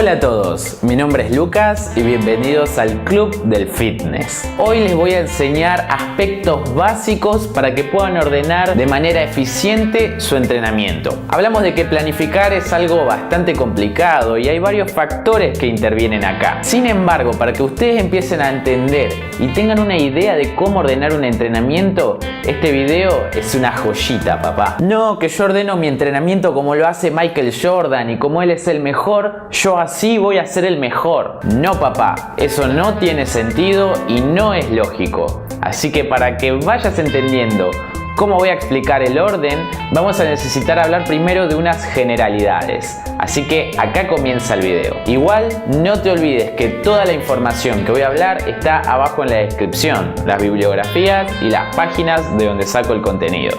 Hola a todos, mi nombre es Lucas y bienvenidos al Club del Fitness. Hoy les voy a enseñar aspectos básicos para que puedan ordenar de manera eficiente su entrenamiento. Hablamos de que planificar es algo bastante complicado y hay varios factores que intervienen acá. Sin embargo, para que ustedes empiecen a entender y tengan una idea de cómo ordenar un entrenamiento, este video es una joyita, papá. No que yo ordeno mi entrenamiento como lo hace Michael Jordan y como él es el mejor, yo así voy a ser el mejor. No, papá, eso no tiene sentido y no es lógico. Así que para que vayas entendiendo cómo voy a explicar el orden, vamos a necesitar hablar primero de unas generalidades. Así que acá comienza el video. Igual no te olvides que toda la información que voy a hablar está abajo en la descripción, las bibliografías y las páginas de donde saco el contenido.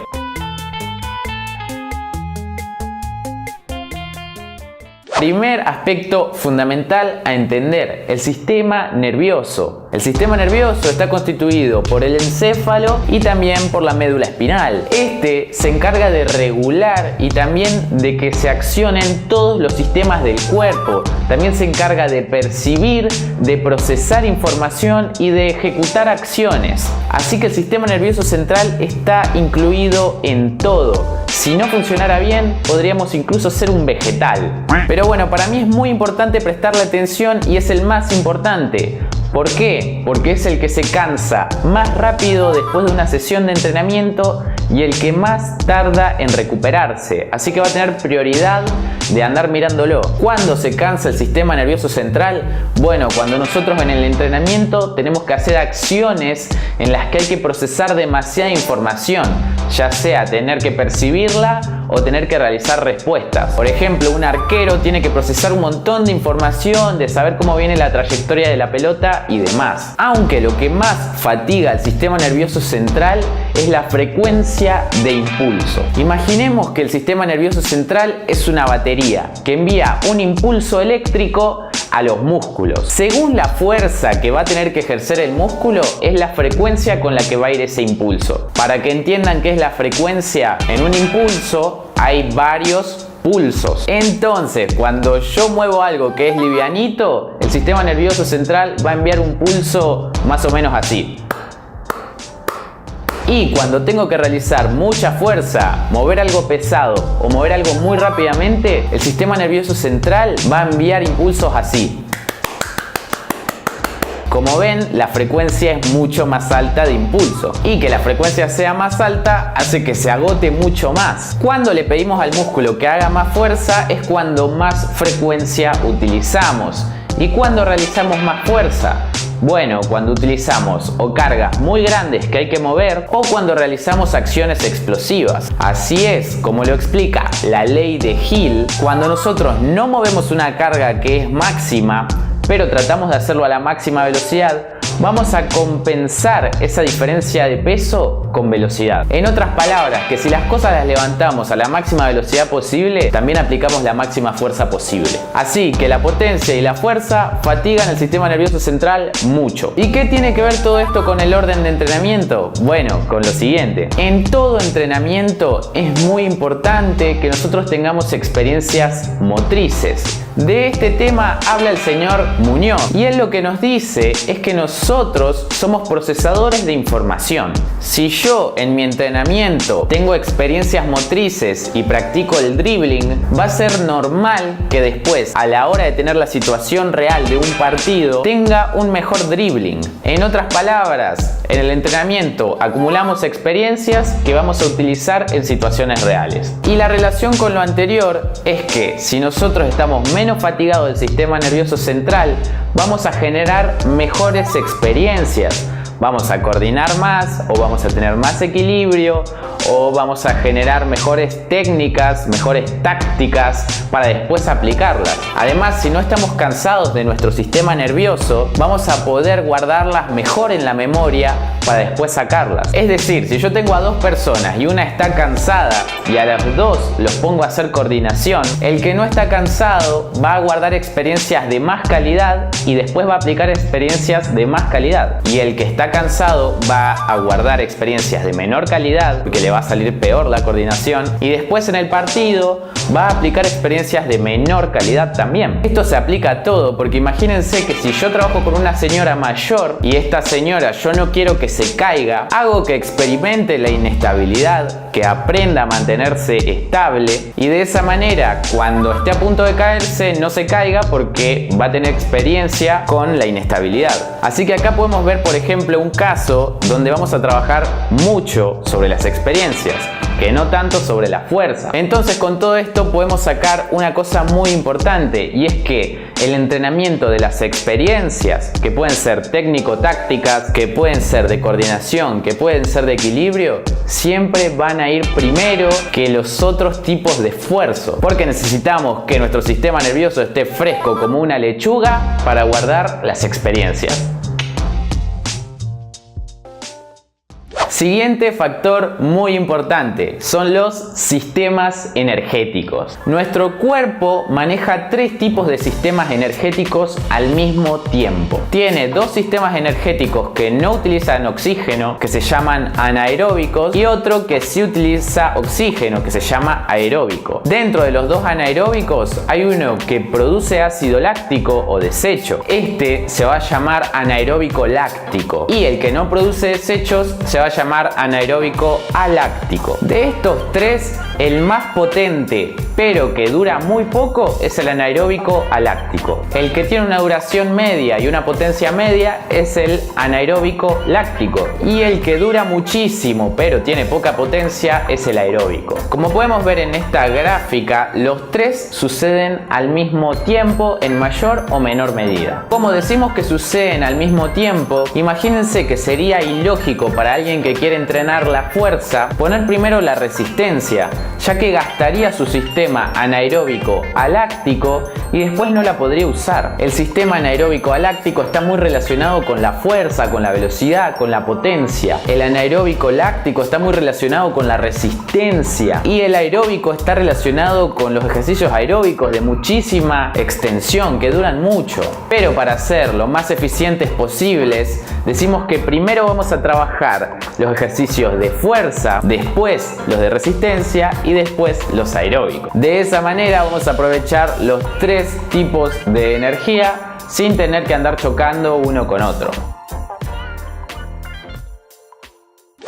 Primer aspecto fundamental a entender, el sistema nervioso. El sistema nervioso está constituido por el encéfalo y también por la médula espinal. Este se encarga de regular y también de que se accionen todos los sistemas del cuerpo. También se encarga de percibir, de procesar información y de ejecutar acciones. Así que el sistema nervioso central está incluido en todo. Si no funcionara bien, podríamos incluso ser un vegetal. Pero bueno, para mí es muy importante prestarle atención y es el más importante. ¿Por qué? Porque es el que se cansa más rápido después de una sesión de entrenamiento y el que más tarda en recuperarse. Así que va a tener prioridad de andar mirándolo. ¿Cuándo se cansa el sistema nervioso central? Bueno, cuando nosotros en el entrenamiento tenemos que hacer acciones en las que hay que procesar demasiada información, ya sea tener que percibirla o tener que realizar respuestas. Por ejemplo, un arquero tiene que procesar un montón de información, de saber cómo viene la trayectoria de la pelota y demás. Aunque lo que más fatiga al sistema nervioso central es la frecuencia de impulso. Imaginemos que el sistema nervioso central es una batería que envía un impulso eléctrico a los músculos. Según la fuerza que va a tener que ejercer el músculo, es la frecuencia con la que va a ir ese impulso. Para que entiendan qué es la frecuencia, en un impulso hay varios pulsos. Entonces, cuando yo muevo algo que es livianito, el sistema nervioso central va a enviar un pulso más o menos así. Y cuando tengo que realizar mucha fuerza, mover algo pesado o mover algo muy rápidamente, el sistema nervioso central va a enviar impulsos así. Como ven, la frecuencia es mucho más alta de impulso. Y que la frecuencia sea más alta hace que se agote mucho más. Cuando le pedimos al músculo que haga más fuerza es cuando más frecuencia utilizamos. ¿Y cuando realizamos más fuerza? Bueno, cuando utilizamos o cargas muy grandes que hay que mover o cuando realizamos acciones explosivas. Así es como lo explica la ley de Hill. Cuando nosotros no movemos una carga que es máxima, pero tratamos de hacerlo a la máxima velocidad, vamos a compensar esa diferencia de peso con velocidad. En otras palabras, que si las cosas las levantamos a la máxima velocidad posible, también aplicamos la máxima fuerza posible. Así que la potencia y la fuerza fatigan el sistema nervioso central mucho. ¿Y qué tiene que ver todo esto con el orden de entrenamiento? Bueno, con lo siguiente. En todo entrenamiento es muy importante que nosotros tengamos experiencias motrices. De este tema habla el señor Muñoz y él lo que nos dice es que nosotros somos procesadores de información. Si yo en mi entrenamiento tengo experiencias motrices y practico el dribbling, va a ser normal que después, a la hora de tener la situación real de un partido, tenga un mejor dribbling. En otras palabras, en el entrenamiento acumulamos experiencias que vamos a utilizar en situaciones reales. Y la relación con lo anterior es que si nosotros estamos menos fatigados del sistema nervioso central, vamos a generar mejores experiencias. Vamos a coordinar más o vamos a tener más equilibrio o vamos a generar mejores técnicas, mejores tácticas para después aplicarlas. Además, si no estamos cansados de nuestro sistema nervioso, vamos a poder guardarlas mejor en la memoria para después sacarlas. Es decir, si yo tengo a dos personas y una está cansada y a las dos los pongo a hacer coordinación, el que no está cansado va a guardar experiencias de más calidad y después va a aplicar experiencias de más calidad. Y el que está cansado va a guardar experiencias de menor calidad porque le va va a salir peor la coordinación y después en el partido va a aplicar experiencias de menor calidad también. Esto se aplica a todo, porque imagínense que si yo trabajo con una señora mayor y esta señora yo no quiero que se caiga, hago que experimente la inestabilidad, que aprenda a mantenerse estable y de esa manera cuando esté a punto de caerse no se caiga porque va a tener experiencia con la inestabilidad. Así que acá podemos ver, por ejemplo, un caso donde vamos a trabajar mucho sobre las experiencias, que no tanto sobre la fuerza. Entonces con todo esto podemos sacar una cosa muy importante, y es que el entrenamiento de las experiencias, que pueden ser técnico-tácticas, que pueden ser de coordinación, que pueden ser de equilibrio, siempre van a ir primero que los otros tipos de esfuerzo, porque necesitamos que nuestro sistema nervioso esté fresco como una lechuga para guardar las experiencias. Siguiente factor muy importante son los sistemas energéticos. Nuestro cuerpo maneja tres tipos de sistemas energéticos al mismo tiempo. Tiene dos sistemas energéticos que no utilizan oxígeno, que se llaman anaeróbicos, y otro que sí utiliza oxígeno, que se llama aeróbico. Dentro de los dos anaeróbicos hay uno que produce ácido láctico o desecho. Este se va a llamar anaeróbico láctico, y el que no produce desechos se va a llamar anaeróbico aláctico. De estos tres, el más potente pero que dura muy poco es el anaeróbico aláctico. El que tiene una duración media y una potencia media es el anaeróbico láctico, y el que dura muchísimo pero tiene poca potencia es el aeróbico. Como podemos ver en esta gráfica, los tres suceden al mismo tiempo en mayor o menor medida. Como decimos que suceden al mismo tiempo, imagínense que sería ilógico para alguien que quiere entrenar la fuerza poner primero la resistencia, ya que gastaría su sistema anaeróbico aláctico y después no la podría usar. El sistema anaeróbico aláctico está muy relacionado con la fuerza, con la velocidad, con la potencia. El anaeróbico láctico está muy relacionado con la resistencia, y el aeróbico está relacionado con los ejercicios aeróbicos de muchísima extensión que duran mucho. Pero para ser lo más eficientes posibles, decimos que primero vamos a trabajar los ejercicios de fuerza, después los de resistencia y después los aeróbicos. De esa manera vamos a aprovechar los tres tipos de energía sin tener que andar chocando uno con otro.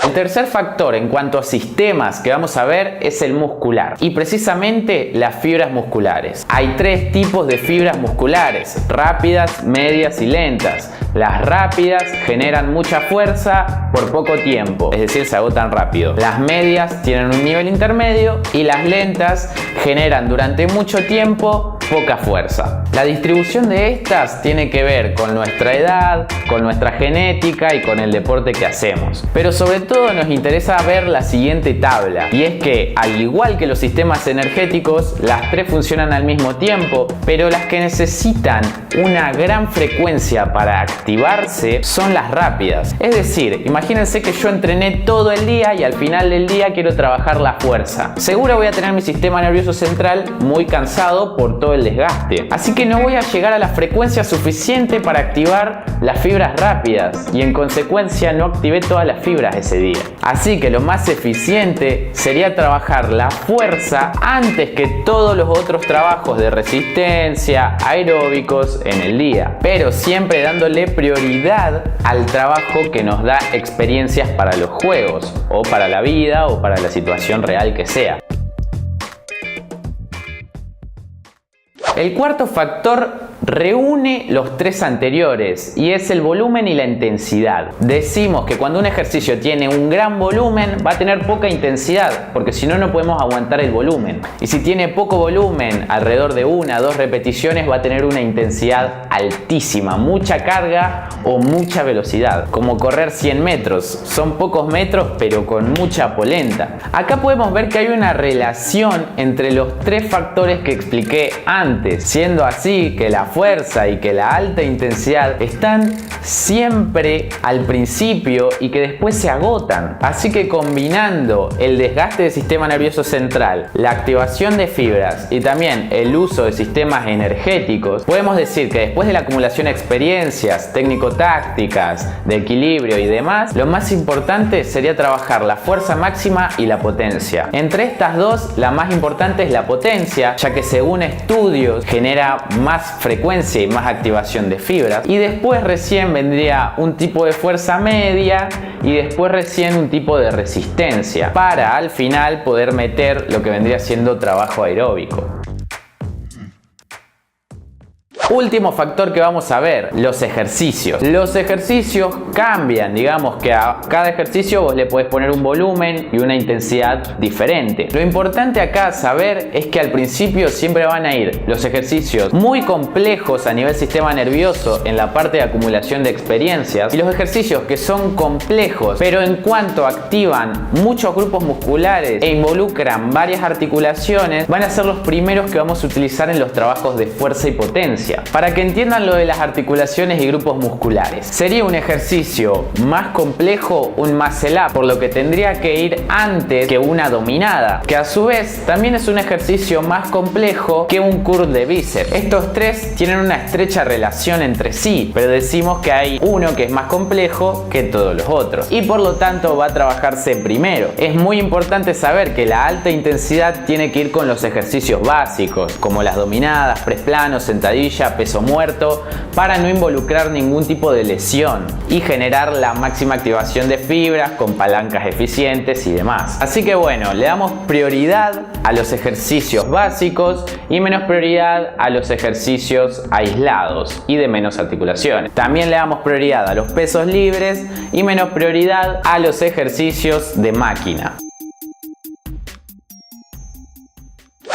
El tercer factor en cuanto a sistemas que vamos a ver es el muscular, y precisamente las fibras musculares. Hay tres tipos de fibras musculares: rápidas, medias y lentas. Las rápidas generan mucha fuerza por poco tiempo, es decir, se agotan rápido. Las medias tienen un nivel intermedio y las lentas generan durante mucho tiempo poca fuerza. La distribución de estas tiene que ver con nuestra edad, con nuestra genética y con el deporte que hacemos. Pero sobre todo nos interesa ver la siguiente tabla, y es que al igual que los sistemas energéticos, las tres funcionan al mismo tiempo, pero las que necesitan una gran frecuencia para activarse son las rápidas. Es decir, imagínense que yo entrené todo el día y al final del día quiero trabajar la fuerza. Seguro voy a tener mi sistema nervioso central muy cansado por todo el desgaste, así que no voy a llegar a la frecuencia suficiente para activar las fibras rápidas, y en consecuencia no activé todas las fibras ese día. Así que lo más eficiente sería trabajar la fuerza antes que todos los otros trabajos de resistencia, aeróbicos en el día, pero siempre dándole prioridad al trabajo que nos da experiencias para los juegos, o para la vida, o para la situación real que sea. El cuarto factor reúne los tres anteriores, y es el volumen y la intensidad. Decimos que cuando un ejercicio tiene un gran volumen va a tener poca intensidad, porque si no, no podemos aguantar el volumen. Y si tiene poco volumen, alrededor de 1 a 2 repeticiones, va a tener una intensidad altísima, mucha carga o mucha velocidad. Como correr 100 metros, son pocos metros pero con mucha polenta. Acá podemos ver que hay una relación entre los tres factores que expliqué antes, siendo así que la fuerza y que la alta intensidad están siempre al principio y que después se agotan. Así que combinando el desgaste del sistema nervioso central, la activación de fibras y también el uso de sistemas energéticos, podemos decir que después de la acumulación de experiencias técnico-tácticas, de equilibrio y demás, lo más importante sería trabajar la fuerza máxima y la potencia. Entre estas dos, la más importante es la potencia, ya que según estudios genera más frecuencia y más activación de fibras, y después recién vendría un tipo de fuerza media y después recién un tipo de resistencia, para al final poder meter lo que vendría siendo trabajo aeróbico. Último factor que vamos a ver, los ejercicios. Los ejercicios cambian, digamos que a cada ejercicio vos le podés poner un volumen y una intensidad diferente. Lo importante acá saber es que al principio siempre van a ir los ejercicios muy complejos a nivel sistema nervioso en la parte de acumulación de experiencias, y los ejercicios que son complejos pero en cuanto activan muchos grupos musculares e involucran varias articulaciones, van a ser los primeros que vamos a utilizar en los trabajos de fuerza y potencia. Para que entiendan lo de las articulaciones y grupos musculares, sería un ejercicio más complejo un muscle up, por lo que tendría que ir antes que una dominada, que a su vez también es un ejercicio más complejo que un curl de bíceps. Estos tres tienen una estrecha relación entre sí, pero decimos que hay uno que es más complejo que todos los otros y por lo tanto va a trabajarse primero. Es muy importante saber que la alta intensidad tiene que ir con los ejercicios básicos, como las dominadas, press plano, sentadilla, peso muerto, para no involucrar ningún tipo de lesión y generar la máxima activación de fibras con palancas eficientes y demás. Así que bueno, le damos prioridad a los ejercicios básicos y menos prioridad a los ejercicios aislados y de menos articulaciones. También le damos prioridad a los pesos libres y menos prioridad a los ejercicios de máquina.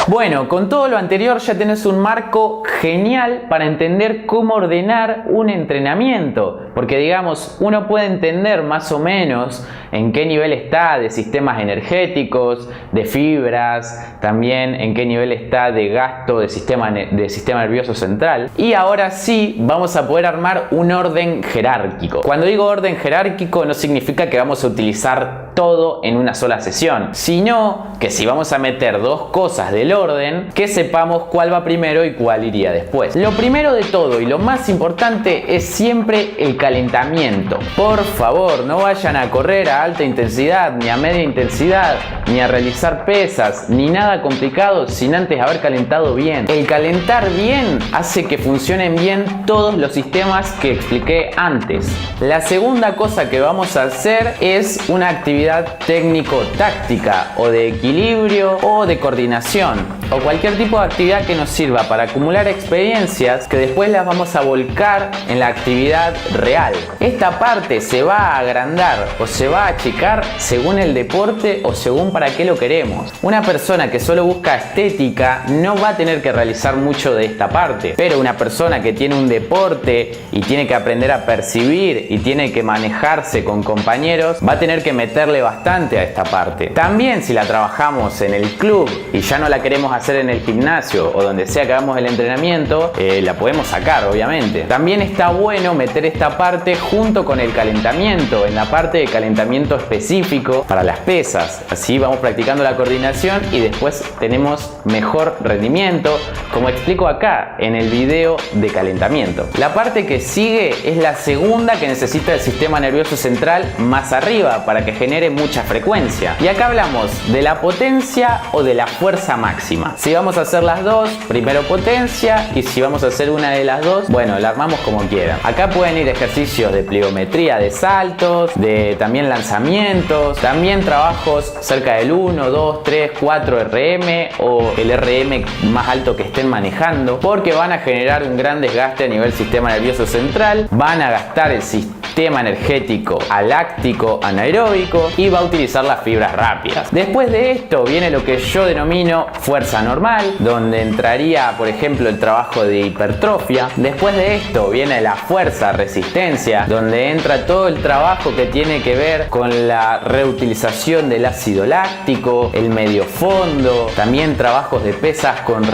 Bueno, con todo lo anterior ya tenés un marco genial para entender cómo ordenar un entrenamiento, porque digamos, uno puede entender más o menos en qué nivel está de sistemas energéticos, de fibras, también en qué nivel está de gasto de sistema nervioso central, y ahora sí vamos a poder armar un orden jerárquico. Cuando digo orden jerárquico no significa que vamos a utilizar todo en una sola sesión, sino que si vamos a meter dos cosas del orden, que sepamos cuál va primero y cuál iría después. Lo primero de todo y lo más importante es siempre el calentamiento. Por favor, no vayan a correr a alta intensidad, ni a media intensidad, ni a realizar pesas, ni nada complicado sin antes haber calentado bien. El calentar bien hace que funcionen bien todos los sistemas que expliqué antes. La segunda cosa que vamos a hacer es una actividad técnico-táctica o de equilibrio o de coordinación, o cualquier tipo de actividad que nos sirva para acumular experiencias que después las vamos a volcar en la actividad real. Esta parte se va a agrandar o se va a achicar según el deporte o según para qué lo queremos. Una persona que solo busca estética no va a tener que realizar mucho de esta parte, pero una persona que tiene un deporte y tiene que aprender a percibir y tiene que manejarse con compañeros va a tener que meterle bastante a esta parte. También si la trabajamos en el club y ya no la queremos hacer en el gimnasio o donde sea que hagamos el entrenamiento, la podemos sacar obviamente. También está bueno meter esta parte junto con el calentamiento, en la parte de calentamiento específico para las pesas. Así vamos practicando la coordinación y después tenemos mejor rendimiento, como explico acá en el video de calentamiento. La parte que sigue es la segunda que necesita el sistema nervioso central más arriba para que genere mucha frecuencia. Y acá hablamos de la potencia o de la fuerza máxima. Si vamos a hacer las dos, primero potencia, y si vamos a hacer una de las dos, bueno, la armamos como quieran. Acá pueden ir ejercicios de pliometría, de saltos, de también lanzamientos, también trabajos cerca del 1, 2, 3, 4 RM o el RM más alto que estén manejando, porque van a generar un gran desgaste a nivel sistema nervioso central, van a gastar el sistema energético aláctico anaeróbico y va a utilizar las fibras rápidas. Después de esto viene lo que yo denomino fuerza normal, donde entraría por ejemplo el trabajo de hipertrofia. Después de esto viene la fuerza resistencia, donde entra todo el trabajo que tiene que ver con la reutilización del ácido láctico, el medio fondo, también trabajos de pesas con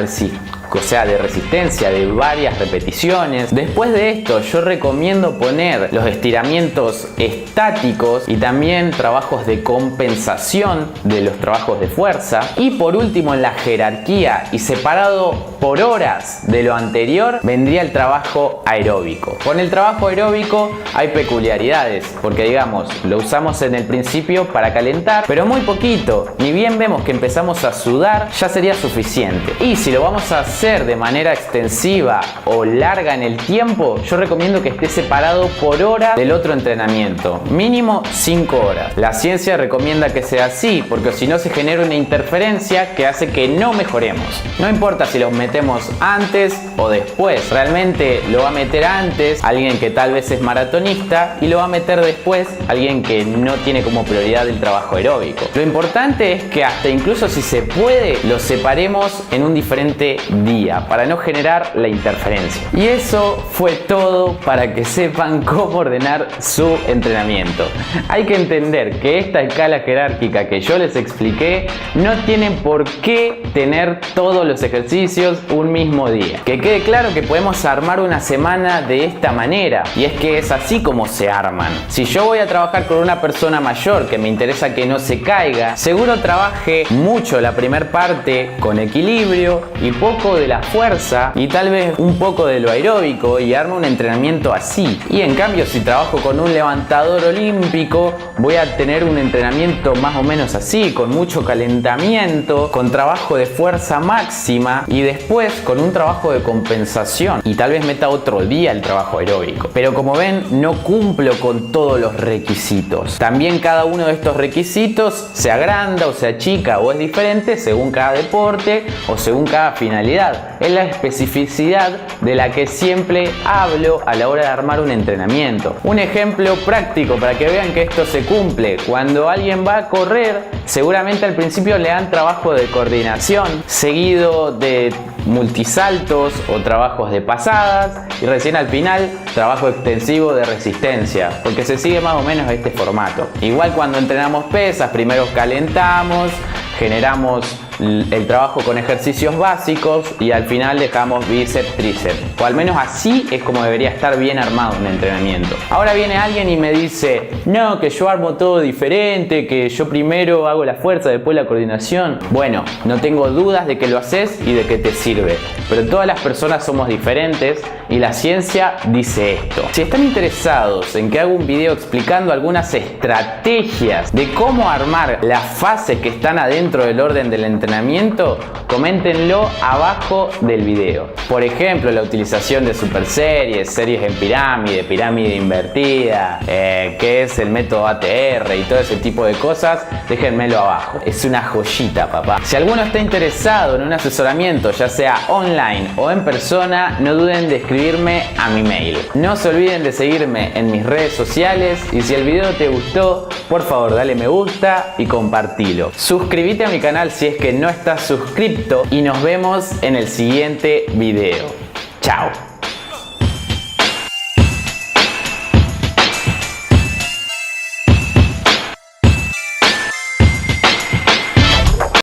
o sea, de resistencia, de varias repeticiones. Después de esto, yo recomiendo poner los estiramientos estáticos y también trabajos de compensación de los trabajos de fuerza. Y por último, en la jerarquía y separado por horas de lo anterior, vendría el trabajo aeróbico. Con el trabajo aeróbico hay peculiaridades, porque digamos, lo usamos en el principio para calentar, pero muy poquito. Ni bien vemos que empezamos a sudar, ya sería suficiente. Y si lo vamos a hacer de manera extensiva o larga en el tiempo, yo recomiendo que esté separado por hora del otro entrenamiento, mínimo 5 horas. La ciencia recomienda que sea así, porque si no se genera una interferencia que hace que no mejoremos. No importa si los metemos antes o después, realmente lo va a meter antes alguien que tal vez es maratonista y lo va a meter después alguien que no tiene como prioridad el trabajo aeróbico. Lo importante es que hasta incluso si se puede, los separemos en un diferente día para no generar la interferencia. Y eso fue todo para que sepan cómo ordenar su entrenamiento. Hay que entender que esta escala jerárquica que yo les expliqué no tienen por qué tener todos los ejercicios un mismo día. Que quede claro que podemos armar una semana de esta manera, y es que es así como se arman. Si yo voy a trabajar con una persona mayor que me interesa que no se caiga, seguro trabaje mucho la primera parte con equilibrio y poco de la fuerza y tal vez un poco de lo aeróbico y arme un entrenamiento así. Y en cambio, si trabajo con un levantador olímpico, voy a tener un entrenamiento más o menos así, con mucho calentamiento, con trabajo de fuerza máxima y después con un trabajo de compensación, y tal vez meta otro día el trabajo aeróbico. Pero como ven, no cumplo con todos los requisitos. También cada uno de estos requisitos se agranda o se achica o es diferente según cada deporte o según cada finalidad. Es la especificidad de la que siempre hablo a la hora de armar un entrenamiento. Un ejemplo práctico para que vean que esto se cumple: cuando alguien va a correr, seguramente al principio le dan trabajo de coordinación, seguido de multisaltos o trabajos de pasadas, y recién al final trabajo extensivo de resistencia, porque se sigue más o menos este formato. Igual cuando entrenamos pesas, primero calentamos, generamos el trabajo con ejercicios básicos y al final dejamos bíceps, tríceps, o al menos así es como debería estar bien armado un entrenamiento. Ahora viene alguien y me dice: no, que yo armo todo diferente, que yo primero hago la fuerza, después la coordinación. Bueno, no tengo dudas de que lo haces y de que te sirve, pero todas las personas somos diferentes y la ciencia dice esto. Si están interesados en que haga un video explicando algunas estrategias de cómo armar las fases que están adentro del orden del entrenamiento, coméntenlo abajo del video. Por ejemplo, la utilización de super series, series en pirámide, pirámide invertida, qué es el método ATR y todo ese tipo de cosas, déjenmelo abajo. Es una joyita, papá. Si alguno está interesado en un asesoramiento, ya sea online o en persona, no duden de escribirme a mi mail. No se olviden de seguirme en mis redes sociales, y si el video te gustó, por favor dale me gusta y compartilo. Suscríbete a mi canal si es que no estás suscrito y nos vemos en el siguiente video. Chao.